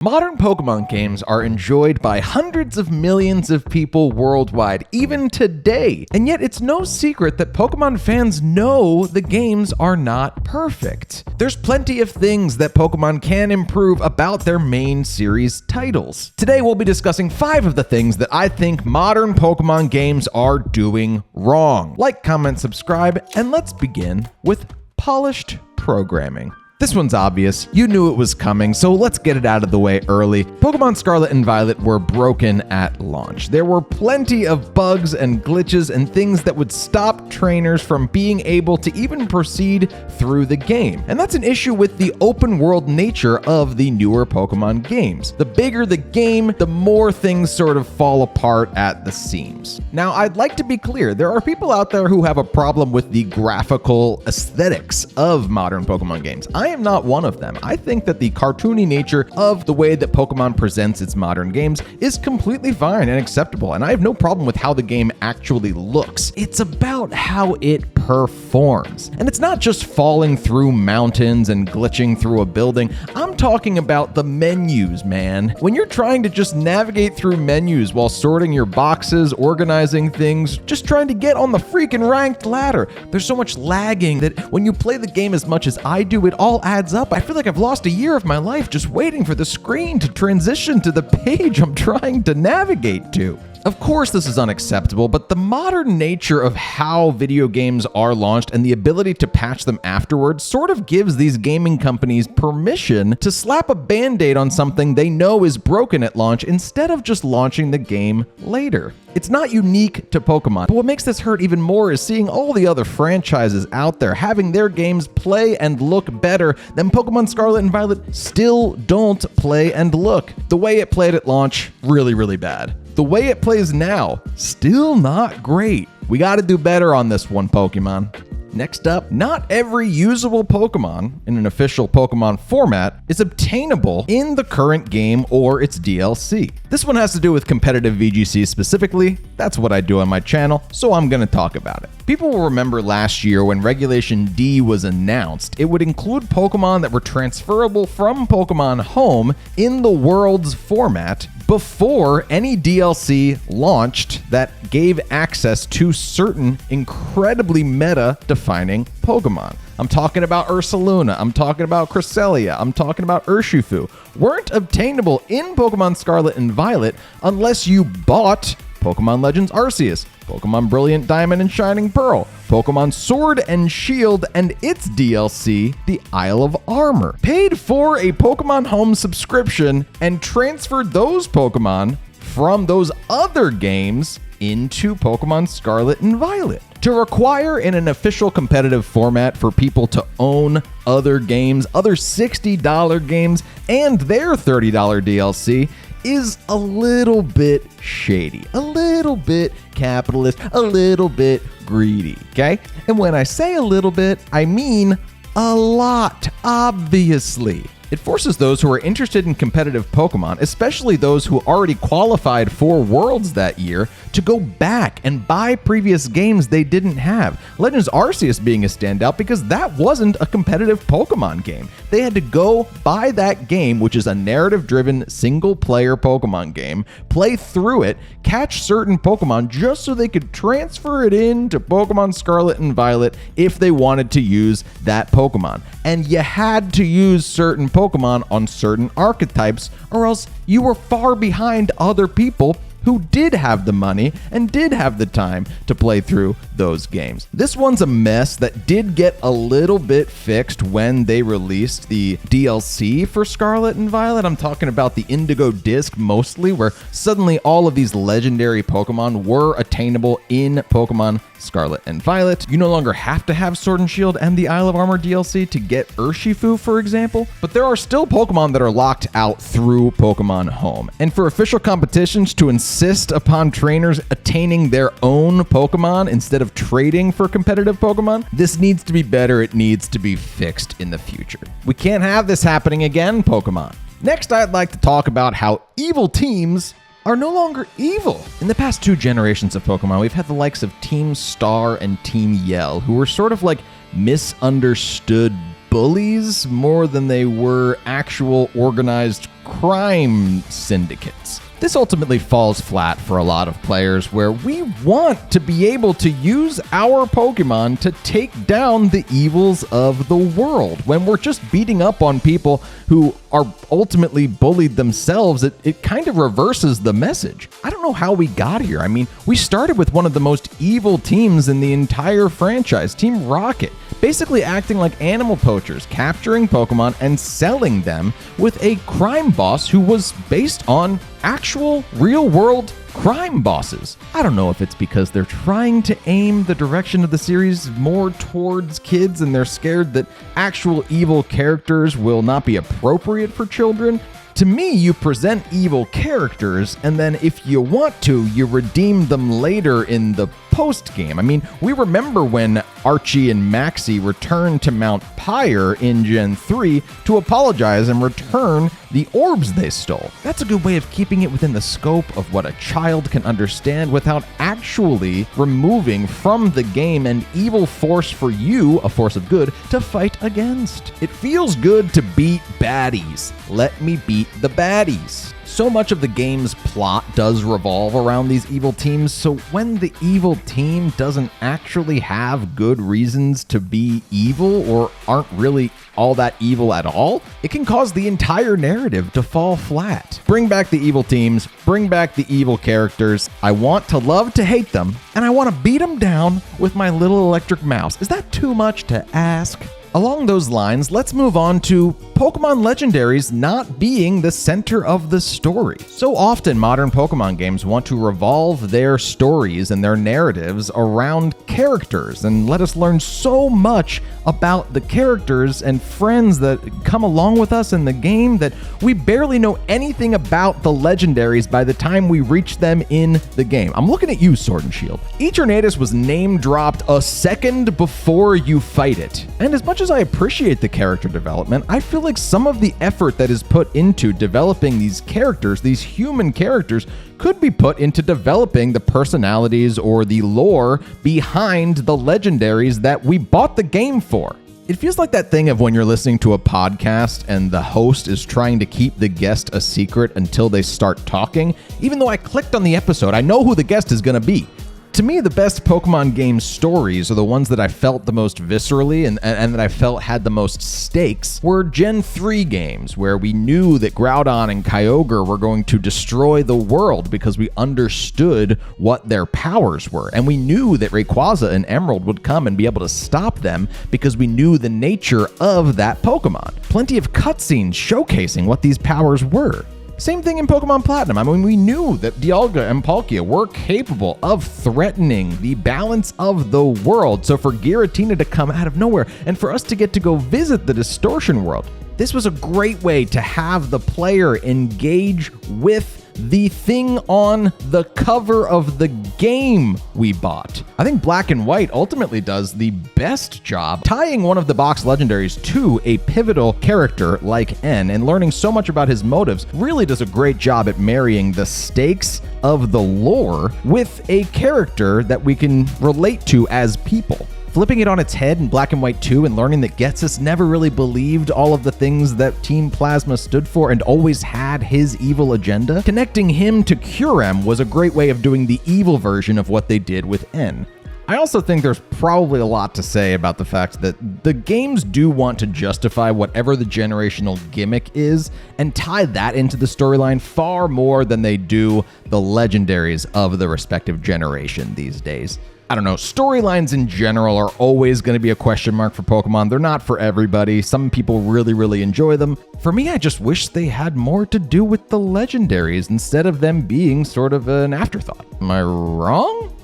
Modern Pokemon games are enjoyed by hundreds of millions of people worldwide, even today. And yet it's no secret that Pokemon fans know the games are not perfect. There's plenty of things that Pokemon can improve about their main series titles. Today we'll be discussing 5 of the things that I think modern Pokemon games are doing wrong. Like, comment, subscribe, and let's begin with polished programming. This one's obvious, you knew it was coming, so let's get it out of the way early. Pokemon Scarlet and Violet were broken at launch. There were plenty of bugs and glitches and things that would stop trainers from being able to even proceed through the game. And that's an issue with the open world nature of the newer Pokemon games. The bigger the game, the more things sort of fall apart at the seams. Now, I'd like to be clear, there are people out there who have a problem with the graphical aesthetics of modern Pokemon games. I am not one of them. I think that the cartoony nature of the way that Pokemon presents its modern games is completely fine and acceptable, and I have no problem with how the game actually looks. It's about how it performs. And it's not just falling through mountains and glitching through a building. I'm talking about the menus, man. When you're trying to just navigate through menus while sorting your boxes, organizing things, just trying to get on the freaking ranked ladder, there's so much lagging that when you play the game as much as I do, it all adds up. I feel like I've lost a year of my life just waiting for the screen to transition to the page I'm trying to navigate to. Of course, this is unacceptable, but the modern nature of how video games are launched and the ability to patch them afterwards sort of gives these gaming companies permission to slap a band-aid on something they know is broken at launch instead of just launching the game later. It's not unique to Pokemon, but what makes this hurt even more is seeing all the other franchises out there having their games play and look better than Pokemon Scarlet and Violet still don't play and look. The way it played at launch, really bad. The way it plays now, still not great. We gotta do better on this one, Pokemon. Next up, not every usable Pokemon in an official Pokemon format is obtainable in the current game or its DLC. This one has to do with competitive VGC specifically. That's what I do on my channel, so I'm gonna talk about it. People will remember last year when Regulation D was announced, it would include Pokemon that were transferable from Pokemon Home in the Worlds format before any DLC launched that gave access to certain incredibly meta-defining Pokemon. I'm talking about Ursaluna, I'm talking about Cresselia, I'm talking about Urshifu, weren't obtainable in Pokemon Scarlet and Violet unless you bought Pokemon Legends Arceus, Pokemon Brilliant Diamond and Shining Pearl, Pokemon Sword and Shield and its DLC, the Isle of Armor, paid for a Pokemon Home subscription, and transferred those Pokemon from those other games into Pokemon Scarlet and Violet. To require in an official competitive format for people to own other games, other $60 games, and their $30 DLC is a little bit shady, a little bit capitalist, a little bit greedy, okay? And when I say a little bit, I mean a lot, obviously. It forces those who are interested in competitive Pokemon, especially those who already qualified for Worlds that year, to go back and buy previous games they didn't have. Legends Arceus being a standout because that wasn't a competitive Pokemon game. They had to go buy that game, which is a narrative-driven single-player Pokemon game, play through it, catch certain Pokemon just so they could transfer it into Pokemon Scarlet and Violet if they wanted to use that Pokemon. And you had to use certain Pokemon on certain archetypes, or else you were far behind other people who did have the money and did have the time to play through those games. This one's a mess that did get a little bit fixed when they released the DLC for Scarlet and Violet. I'm talking about the Indigo Disc mostly, where suddenly all of these legendary Pokemon were attainable in Pokemon Scarlet and Violet. You no longer have to have Sword and Shield and the Isle of Armor DLC to get Urshifu, for example, but there are still Pokemon that are locked out through Pokemon Home. And for official competitions to insist upon trainers attaining their own Pokemon instead of trading for competitive Pokemon, this needs to be better. It needs to be fixed in the future. We can't have this happening again, Pokemon. Next, I'd like to talk about how evil teams are no longer evil. In the past 2 generations of Pokemon, we've had the likes of Team Star and Team Yell, who were sort of like misunderstood bullies more than they were actual organized crime syndicates. This ultimately falls flat for a lot of players where we want to be able to use our Pokemon to take down the evils of the world. When we're just beating up on people who are ultimately bullied themselves, it kind of reverses the message. I don't know how we got here. I mean, we started with one of the most evil teams in the entire franchise, Team Rocket, basically acting like animal poachers, capturing Pokemon and selling them with a crime boss who was based on actual real-world crime bosses. I don't know if it's because they're trying to aim the direction of the series more towards kids and they're scared that actual evil characters will not be appropriate for children. To me, you present evil characters, and then if you want to, you redeem them later in the post-game. I mean, we remember when Archie and Maxie returned to Mount Pyre in Gen 3 to apologize and return the orbs they stole. That's a good way of keeping it within the scope of what a child can understand without actually removing from the game an evil force for you, a force of good, to fight against. It feels good to beat baddies. Let me beat the baddies. So much of the game's plot does revolve around these evil teams, so when the evil team doesn't actually have good reasons to be evil or aren't really all that evil at all, it can cause the entire narrative to fall flat. Bring back the evil teams, bring back the evil characters. I want to love to hate them, and I want to beat them down with my little electric mouse. Is that too much to ask? Along those lines, let's move on to Pokemon Legendaries not being the center of the story. So often, modern Pokemon games want to revolve their stories and their narratives around characters and let us learn so much about the characters and friends that come along with us in the game that we barely know anything about the Legendaries by the time we reach them in the game. I'm looking at you, Sword and Shield. Eternatus was name-dropped a second before you fight it. And as much as I appreciate the character development, I feel like some of the effort that is put into developing these characters, these human characters, could be put into developing the personalities or the lore behind the legendaries that we bought the game for. It feels like that thing of when you're listening to a podcast and the host is trying to keep the guest a secret until they start talking. Even though I clicked on the episode, I know who the guest is going to be. To me, the best Pokemon game stories are the ones that I felt the most viscerally and that I felt had the most stakes were Gen 3 games, where we knew that Groudon and Kyogre were going to destroy the world because we understood what their powers were. And we knew that Rayquaza and Emerald would come and be able to stop them because we knew the nature of that Pokemon. Plenty of cutscenes showcasing what these powers were. Same thing in Pokemon Platinum. I mean, we knew that Dialga and Palkia were capable of threatening the balance of the world. So for Giratina to come out of nowhere and for us to get to go visit the Distortion World, this was a great way to have the player engage with the thing on the cover of the game we bought. I think Black and White ultimately does the best job tying one of the box legendaries to a pivotal character like N, and learning so much about his motives really does a great job at marrying the stakes of the lore with a character that we can relate to as people. Flipping it on its head in Black and White 2 and learning that Ghetsis never really believed all of the things that Team Plasma stood for and always had his evil agenda, connecting him to Curem was a great way of doing the evil version of what they did with N. I also think there's probably a lot to say about the fact that the games do want to justify whatever the generational gimmick is and tie that into the storyline far more than they do the legendaries of the respective generation these days. I don't know, storylines in general are always going to be a question mark for Pokemon. They're not for everybody. Some people really, really enjoy them. For me, I just wish they had more to do with the legendaries instead of them being sort of an afterthought. Am I wrong?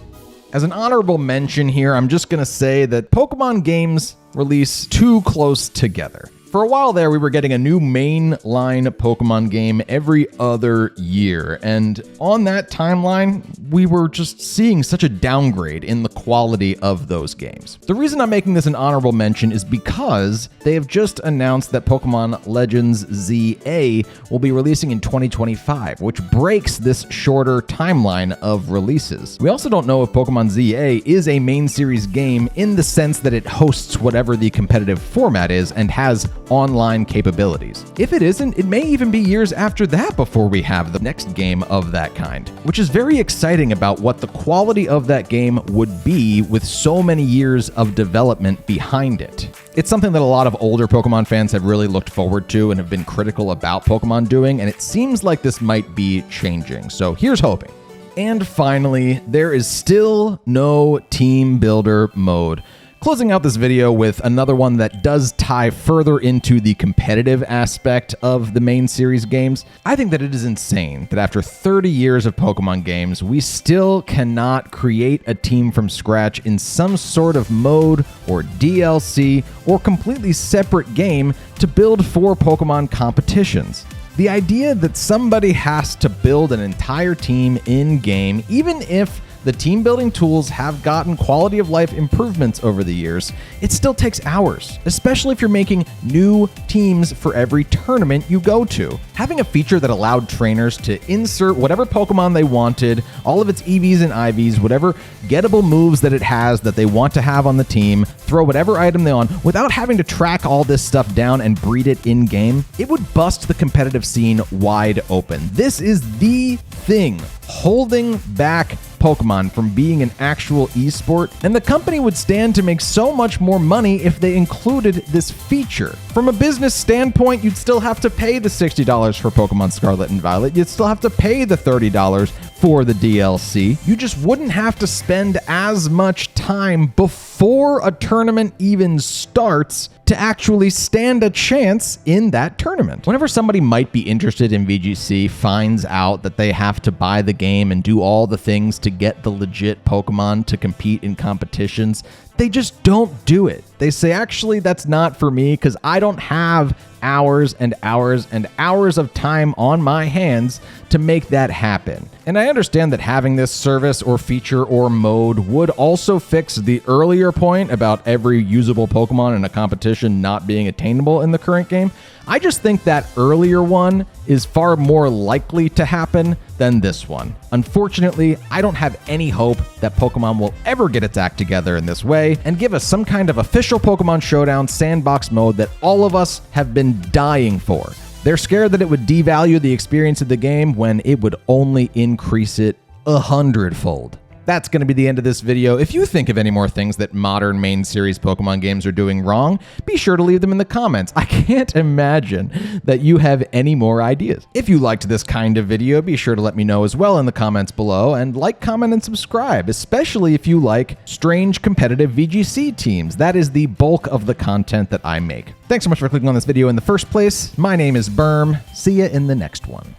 As an honorable mention here, I'm just going to say that Pokemon games release too close together. For a while there, we were getting a new mainline Pokemon game every other year, and on that timeline, we were just seeing such a downgrade in the quality of those games. The reason I'm making this an honorable mention is because they have just announced that Pokemon Legends ZA will be releasing in 2025, which breaks this shorter timeline of releases. We also don't know if Pokemon ZA is a main series game in the sense that it hosts whatever the competitive format is and has online capabilities. If it isn't, it may even be years after that before we have the next game of that kind, which is very exciting about what the quality of that game would be with so many years of development behind it. It's something that a lot of older Pokemon fans have really looked forward to and have been critical about Pokemon doing, and it seems like this might be changing. So here's hoping. And finally, there is still no team builder mode. Closing out this video with another one that does tie further into the competitive aspect of the main series games. I think that it is insane that after 30 years of Pokemon games, we still cannot create a team from scratch in some sort of mode or DLC or completely separate game to build for Pokemon competitions. The idea that somebody has to build an entire team in-game, even if the team building tools have gotten quality of life improvements over the years, it still takes hours, especially if you're making new teams for every tournament you go to. Having a feature that allowed trainers to insert whatever Pokemon they wanted, all of its EVs and IVs, whatever gettable moves that it has that they want to have on the team, throw whatever item they want, without having to track all this stuff down and breed it in-game, it would bust the competitive scene wide open. This is the thing holding back Pokemon from being an actual esport, and the company would stand to make so much more money if they included this feature. From a business standpoint, you'd still have to pay the $60 for Pokemon Scarlet and Violet. You'd still have to pay the $30 for the DLC. You just wouldn't have to spend as much time before a tournament even starts to actually stand a chance in that tournament. Whenever somebody might be interested in VGC finds out that they have to buy the game and do all the things to get the legit Pokemon to compete in competitions, they just don't do it. They say, actually, that's not for me because I don't have hours and hours and hours of time on my hands to make that happen. And I understand that having this service or feature or mode would also fix the earlier point about every usable Pokemon in a competition not being attainable in the current game. I just think that earlier one is far more likely to happen than this one. Unfortunately, I don't have any hope that Pokemon will ever get its act together in this way and give us some kind of official Pokemon Showdown sandbox mode that all of us have been dying for. They're scared that it would devalue the experience of the game when it would only increase it 100-fold. That's going to be the end of this video. If you think of any more things that modern main series Pokemon games are doing wrong, be sure to leave them in the comments. I can't imagine that you have any more ideas. If you liked this kind of video, be sure to let me know as well in the comments below, and like, comment, and subscribe, especially if you like strange competitive VGC teams. That is the bulk of the content that I make. Thanks so much for clicking on this video in the first place. My name is Berm. See ya in the next one.